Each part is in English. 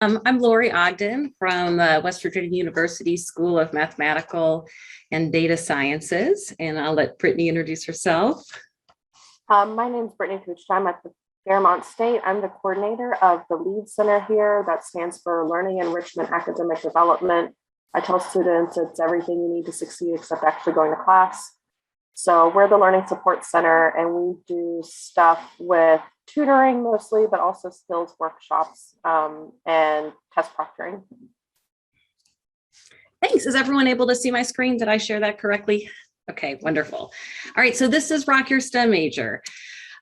I'm Lori Ogden from West Virginia University School of Mathematical and Data Sciences, and I'll let Brittany introduce herself. My name is Brittany Cuchta. I'm at the Fairmont State. I'm the coordinator of the LEAD Center here. That stands for Learning Enrichment Academic Development. I tell students it's everything you need to succeed except actually going to class. So we're the Learning Support Center, and we do stuff with tutoring mostly, but also skills workshops and test proctoring. Thanks. Is everyone able to see my screen? Did I share that correctly? Okay, wonderful. All right, so this is Rock Your STEM Major.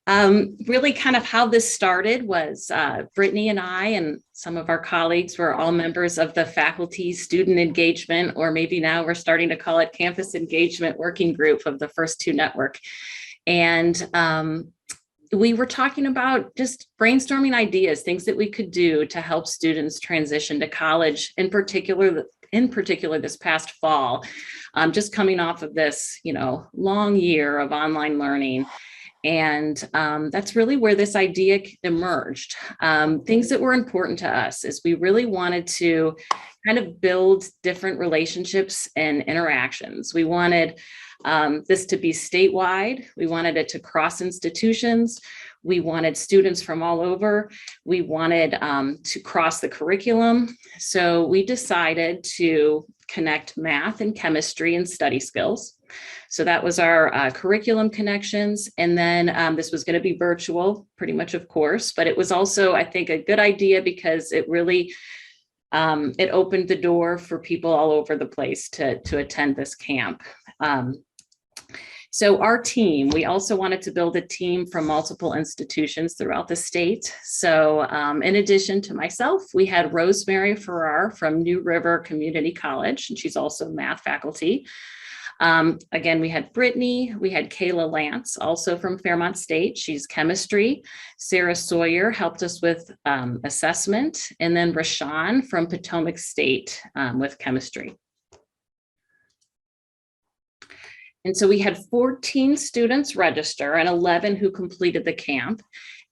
Really kind of how this started was Brittany and I and some of our colleagues were all members of the faculty student engagement, or maybe now we're starting to call it campus engagement working group of the First Two Network. And we were talking about just brainstorming ideas, things that we could do to help students transition to college, in particular this past fall, just coming off of this, long year of online learning. And that's really where this idea emerged. Things that were important to us is we really wanted to kind of build different relationships and interactions. We wanted this to be statewide. We wanted it to cross institutions. We wanted students from all over. We wanted to cross the curriculum. So we decided to connect math and chemistry and study skills. So that was our curriculum connections. And then this was going to be virtual, pretty much, of course, but it was also, I think, a good idea because it really, it opened the door for people all over the place to attend this camp. So our team, we also wanted to build a team from multiple institutions throughout the state. So in addition to myself, we had Rosemary Farrar from New River Community College, and she's also math faculty. Again, we had Brittany, we had Kayla Lance, also from Fairmont State. She's chemistry. Sarah Sawyer helped us with assessment, and then Rashawn from Potomac State with chemistry. And so we had 14 students register and 11 who completed the camp.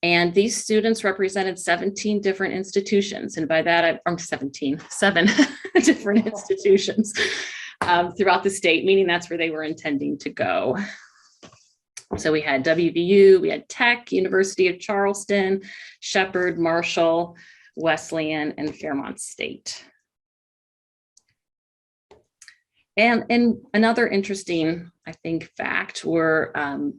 And these students represented 17 different institutions. And by that, I'm 7 different institutions throughout the state, meaning that's where they were intending to go. So we had WVU, we had Tech, University of Charleston, Shepherd, Marshall, Wesleyan, and Fairmont State. And another interesting, I think, fact were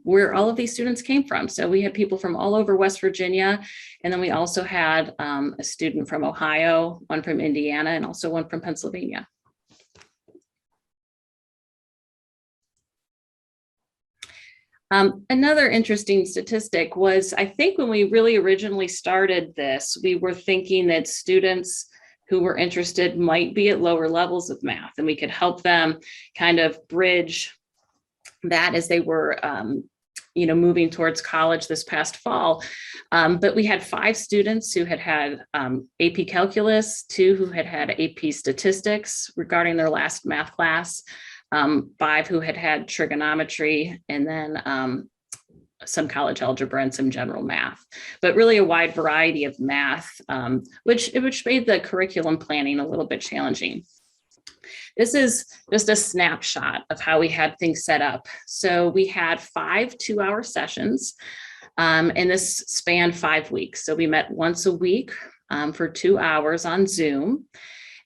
where all of these students came from. So we had people from all over West Virginia, and then we also had a student from Ohio, one from Indiana, and also one from Pennsylvania. Another interesting statistic was, I think when we really originally started this, we were thinking that students who were interested might be at lower levels of math, and we could help them kind of bridge that as they were moving towards college this past fall. But we had 5 students who had AP Calculus, 2 who had AP Statistics regarding their last math class, 5 who had trigonometry, and then some college algebra and some general math, but really a wide variety of math, which made the curriculum planning a little bit challenging. This is just a snapshot of how we had things set up. So we had 5 2-hour sessions, and this spanned 5 weeks. So we met once a week for 2 hours on Zoom.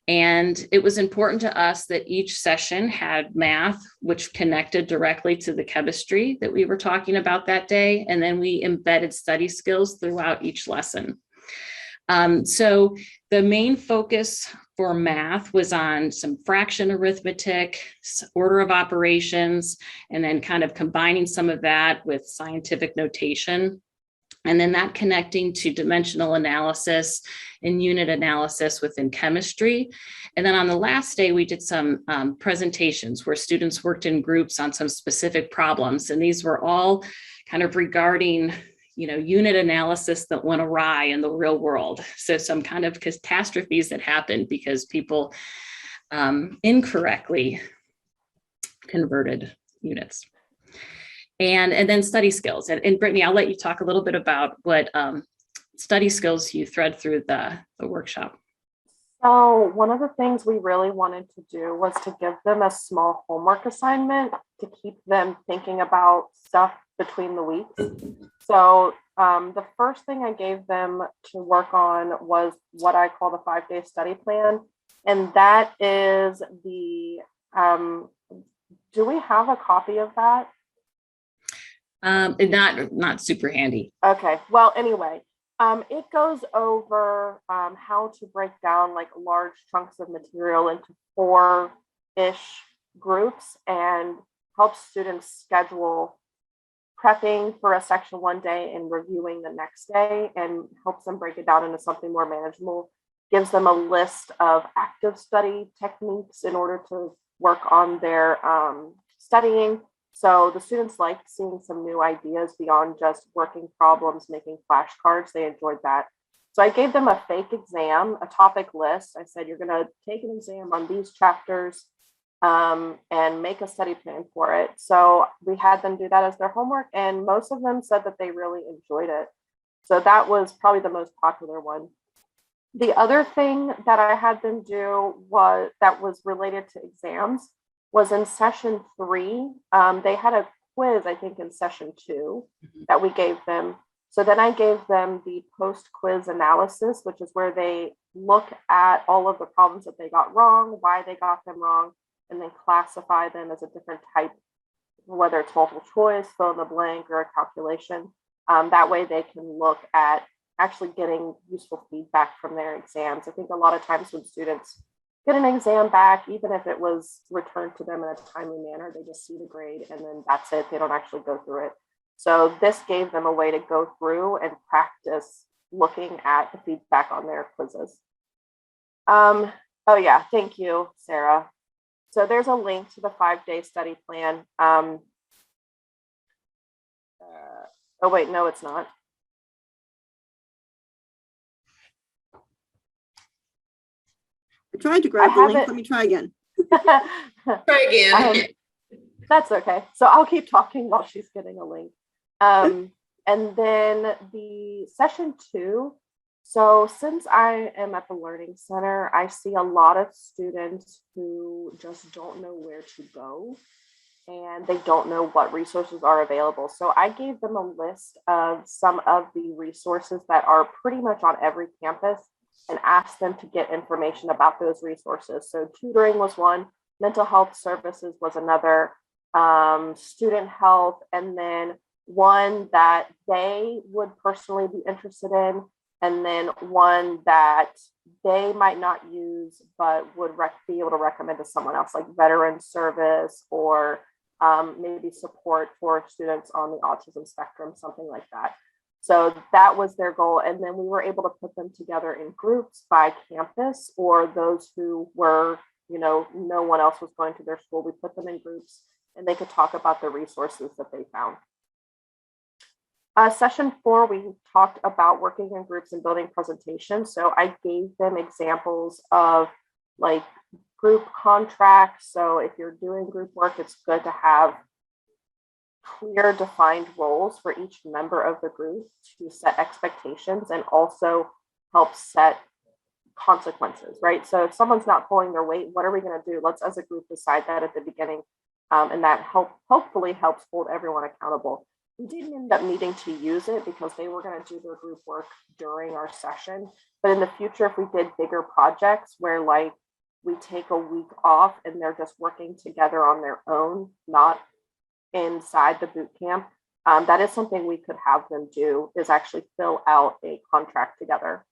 And it was important to us that each session had math, which connected directly to the chemistry that we were talking about that day. And then we embedded study skills throughout each lesson. So the main focus for math was on some fraction arithmetic, order of operations, and then kind of combining some of that with scientific notation. And then that connecting to dimensional analysis and unit analysis within chemistry. And then on the last day, we did some presentations where students worked in groups on some specific problems. And these were all kind of regarding, unit analysis that went awry in the real world. So some kind of catastrophes that happened because people incorrectly converted units. And then study skills. And Brittany, I'll let you talk a little bit about what study skills you thread through the workshop. So one of the things we really wanted to do was to give them a small homework assignment to keep them thinking about stuff between the weeks. So the first thing I gave them to work on was what I call the 5-day study plan. And that is the, do we have a copy of that? Not super handy. Okay, well, anyway, it goes over how to break down like large chunks of material into 4-ish groups and helps students schedule prepping for a section one day and reviewing the next day, and helps them break it down into something more manageable. Gives them a list of active study techniques in order to work on their studying. So the students liked seeing some new ideas beyond just working problems, making flashcards. They enjoyed that. So I gave them a fake exam, a topic list. I said, you're going to take an exam on these chapters and make a study plan for it. So we had them do that as their homework, and most of them said that they really enjoyed it. So that was probably the most popular one. The other thing that I had them do that was related to exams was in session 3. They had a quiz, I think, in session 2 that we gave them. So then I gave them the post-quiz analysis, which is where they look at all of the problems that they got wrong, why they got them wrong, and then classify them as a different type, whether it's multiple choice, fill in the blank, or a calculation. That way they can look at actually getting useful feedback from their exams. I think a lot of times when students get an exam back, even if it was returned to them in a timely manner, they just see the grade and then that's it. They don't actually go through it. So this gave them a way to go through and practice looking at the feedback on their quizzes. Oh yeah, thank you, Sarah. So there's a link to the 5-day study plan. Oh wait, no, it's not. I tried to grab the link. Let me try again. Try again. That's okay. So I'll keep talking while she's getting a link. And then the session 2. So since I am at the Learning Center, I see a lot of students who just don't know where to go and they don't know what resources are available. So I gave them a list of some of the resources that are pretty much on every campus and asked them to get information about those resources. So tutoring was one, mental health services was another, student health, and then one that they would personally be interested in, and then one that they might not use but would be able to recommend to someone else, like veteran service or maybe support for students on the autism spectrum, something like that. So that was their goal. And then we were able to put them together in groups by campus, or those who were, no one else was going to their school. We put them in groups and they could talk about the resources that they found. Session 4, we talked about working in groups and building presentations. So I gave them examples of like group contracts. So if you're doing group work, it's good to have clear defined roles for each member of the group to set expectations and also help set consequences, right? So if someone's not pulling their weight, what are we going to do? Let's as a group decide that at the beginning, and that hopefully helps hold everyone accountable. We didn't end up needing to use it because they were going to do their group work during our session. But in the future, if we did bigger projects where like we take a week off and they're just working together on their own, not inside the boot camp, that is something we could have them do, is actually fill out a contract together.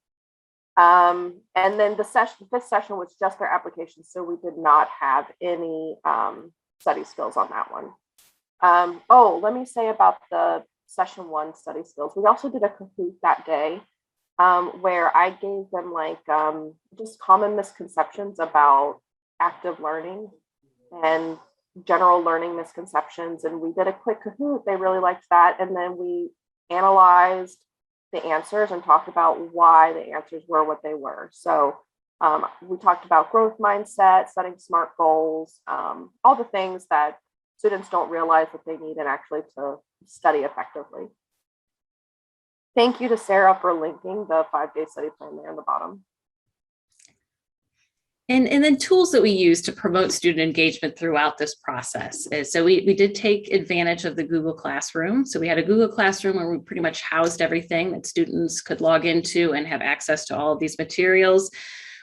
And then this session was just their application, so we did not have any study skills on that one. Let me say about the session 1 study skills. We also did a Kahoot that day where I gave them like just common misconceptions about active learning and general learning misconceptions. And we did a quick Kahoot. They really liked that. And then we analyzed the answers and talked about why the answers were what they were. So we talked about growth mindset, setting SMART goals, all the things that students don't realize that they need and actually to study effectively. Thank you to Sarah for linking the 5-day study plan there on the bottom. And then tools that we use to promote student engagement throughout this process. So we did take advantage of the Google Classroom. So we had a Google Classroom where we pretty much housed everything that students could log into and have access to all of these materials.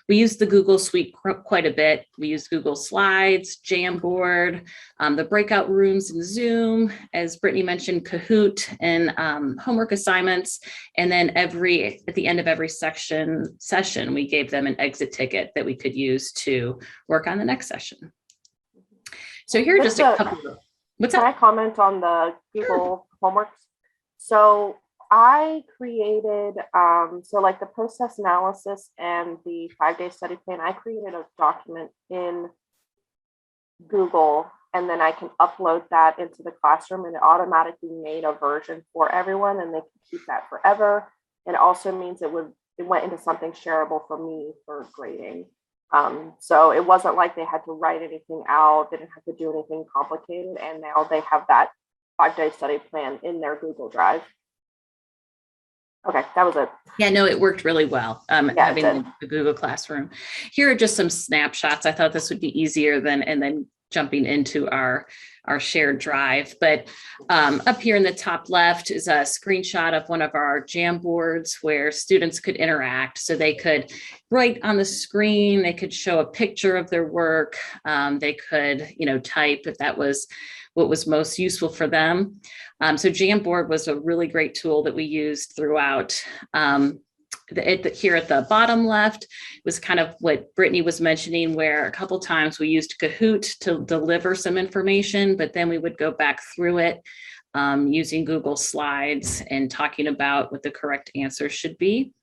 We used the Google Suite quite a bit. We used Google Slides, Jamboard, the breakout rooms in Zoom, as Brittany mentioned, Kahoot, and homework assignments. And then at the end of every session, we gave them an exit ticket that we could use to work on the next session. So here are just a couple of, Can I comment on the Google homework? So I created, so like the post-test analysis and the 5-day study plan, I created a document in Google, and then I can upload that into the classroom, and it automatically made a version for everyone, and they can keep that forever. And it also means it went into something shareable for me for grading. So it wasn't like they had to write anything out, they didn't have to do anything complicated, and now they have that 5-day study plan in their Google Drive. Okay, that was it. Yeah, no, it worked really well, having the Google Classroom. Here are just some snapshots. I thought this would be easier than jumping into our shared drive. But up here in the top left is a screenshot of one of our Jamboards where students could interact. So they could write on the screen, they could show a picture of their work, they could, type if that was what was most useful for them. So Jamboard was a really great tool that we used throughout. Here at the bottom left was kind of what Brittany was mentioning, where a couple times we used Kahoot to deliver some information, but then we would go back through it using Google Slides and talking about what the correct answer should be.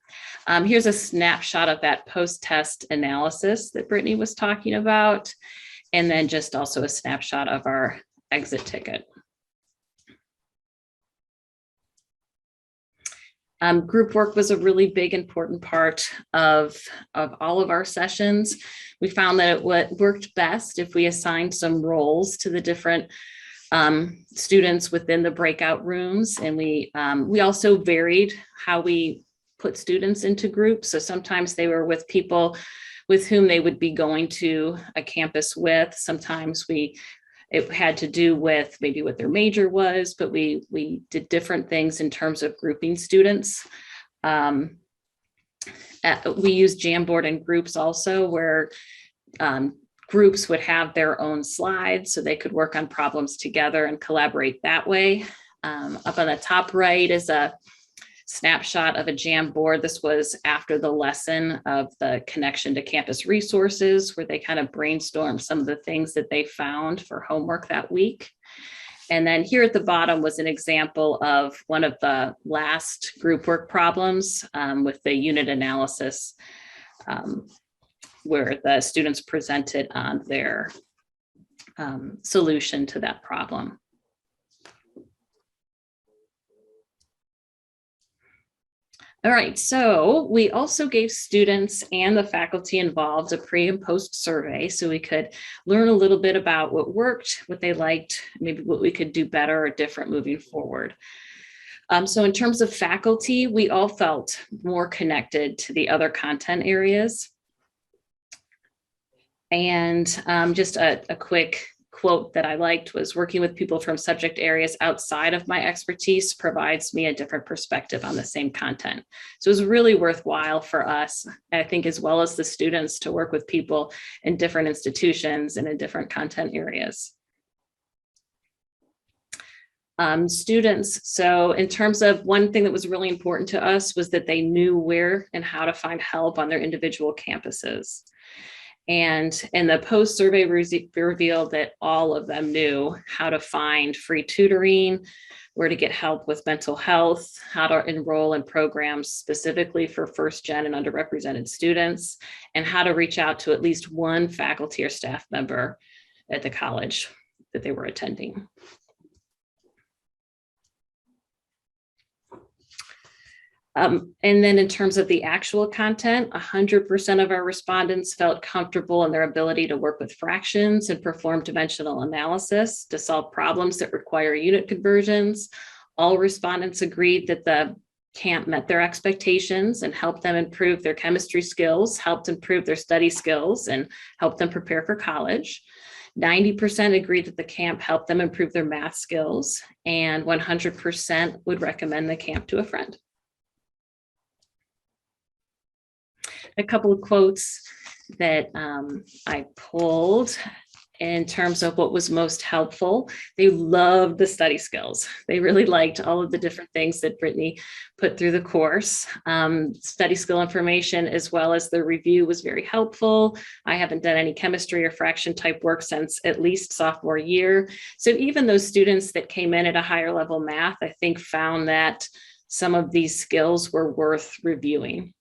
Here's a snapshot of that post-test analysis that Brittany was talking about, and then just also a snapshot of our exit ticket. Group work was a really big, important part of all of our sessions. We found that it worked best if we assigned some roles to the different students within the breakout rooms. And we also varied how we put students into groups. So sometimes they were with people with whom they would be going to a campus with. Sometimes it had to do with maybe what their major was, but we did different things in terms of grouping students. We used Jamboard in groups also, where groups would have their own slides so they could work on problems together and collaborate that way. Up on the top right is a snapshot of a Jamboard. This was after the lesson of the connection to campus resources, where they kind of brainstormed some of the things that they found for homework that week. And then here at the bottom was an example of one of the last group work problems with the unit analysis, where the students presented on their solution to that problem. All right, so we also gave students and the faculty involved a pre and post survey so we could learn a little bit about what worked, what they liked, maybe what we could do better or different moving forward. So in terms of faculty, we all felt more connected to the other content areas. And just a quick quote that I liked was, working with people from subject areas outside of my expertise provides me a different perspective on the same content. So it was really worthwhile for us, I think, as well as the students, to work with people in different institutions and in different content areas. Students, so in terms of one thing that was really important to us was that they knew where and how to find help on their individual campuses. And the post survey revealed that all of them knew how to find free tutoring, where to get help with mental health, how to enroll in programs specifically for first gen and underrepresented students, and how to reach out to at least one faculty or staff member at the college that they were attending. And then in terms of the actual content, 100% of our respondents felt comfortable in their ability to work with fractions and perform dimensional analysis to solve problems that require unit conversions. All respondents agreed that the camp met their expectations and helped them improve their chemistry skills, helped improve their study skills, and helped them prepare for college. 90% agreed that the camp helped them improve their math skills, and 100% would recommend the camp to a friend. A couple of quotes that I pulled in terms of what was most helpful. They loved the study skills. They really liked all of the different things that Brittany put through the course. Study skill information as well as the review was very helpful. I haven't done any chemistry or fraction type work since at least sophomore year. So even those students that came in at a higher level math, I think found that some of these skills were worth reviewing.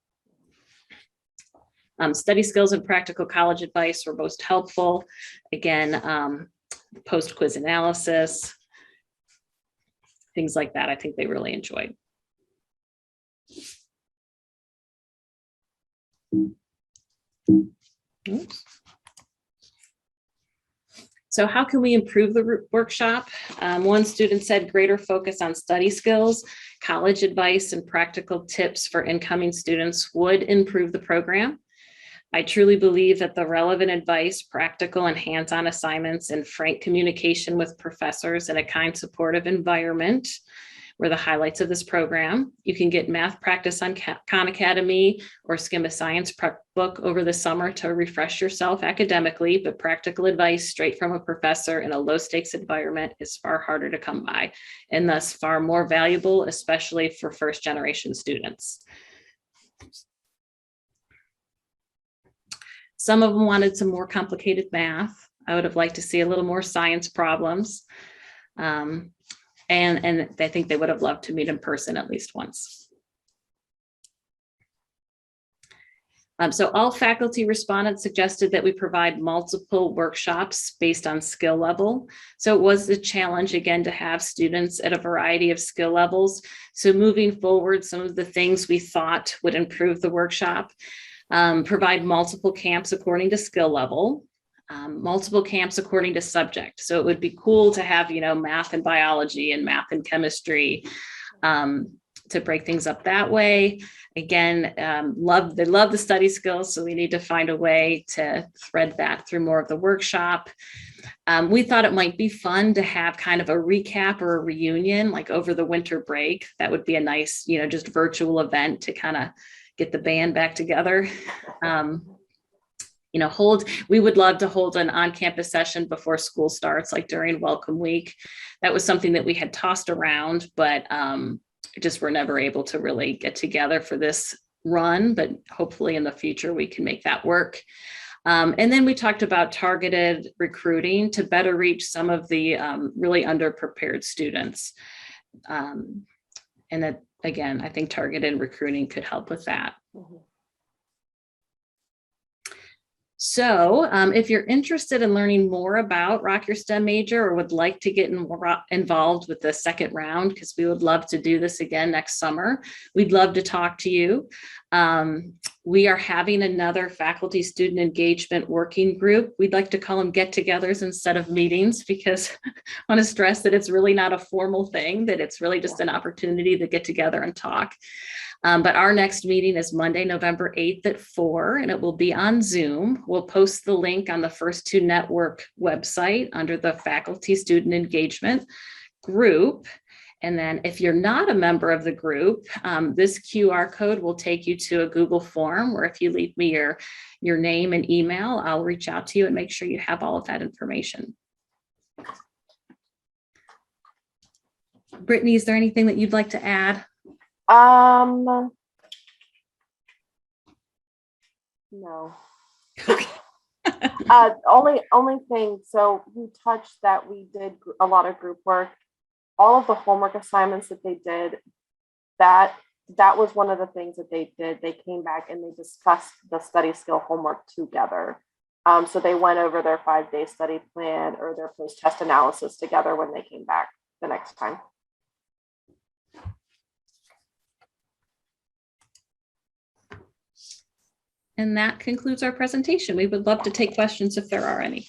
Study skills and practical college advice were most helpful. Again, post-quiz analysis, things like that, I think they really enjoyed. Oops. So how can we improve the workshop? One student said greater focus on study skills, college advice, and practical tips for incoming students would improve the program. I truly believe that the relevant advice, practical and hands-on assignments, and frank communication with professors in a kind, supportive environment were the highlights of this program. You can get math practice on Khan Academy or skim a science prep book over the summer to refresh yourself academically, but practical advice straight from a professor in a low-stakes environment is far harder to come by, and thus far more valuable, especially for first-generation students. Some of them wanted some more complicated math. I would have liked to see a little more science problems. And I think they would have loved to meet in person at least once. So all faculty respondents suggested that we provide multiple workshops based on skill level. So it was the challenge again to have students at a variety of skill levels. So moving forward, some of the things we thought would improve the workshop: provide multiple camps according to skill level, multiple camps according to subject. So it would be cool to have, math and biology and math and chemistry, to break things up that way. Again, they love the study skills, so we need to find a way to thread that through more of the workshop. We thought it might be fun to have kind of a recap or a reunion, like over the winter break. That would be a nice, just virtual event to kind of get the band back together. We would love to hold an on-campus session before school starts, like during welcome week. That was something that we had tossed around, but just were never able to really get together for this run, but hopefully in the future we can make that work. And then we talked about targeted recruiting to better reach some of the really underprepared students. And that, again, I think targeted recruiting could help with that. Mm-hmm. So if you're interested in learning more about Rock Your STEM Major or would like to get involved with the second round, because we would love to do this again next summer, we'd love to talk to you. We are having another faculty student engagement working group. We'd like to call them get-togethers instead of meetings, because I want to stress that it's really not a formal thing, that it's really just an opportunity to get together and talk. But our next meeting is Monday, November 8th at 4, and it will be on Zoom. We'll post the link on the First Two Network website under the faculty student engagement group. And then if you're not a member of the group, this QR code will take you to a Google form where if you leave me your name and email, I'll reach out to you and make sure you have all of that information. Brittany, is there anything that you'd like to add? No. Only thing, so you touched that we did a lot of group work. All of the homework assignments that they did, that was one of the things that they did. They came back and they discussed the study skill homework together. So they went over their 5-day study plan or their post-test analysis together when they came back the next time. And that concludes our presentation. We would love to take questions if there are any.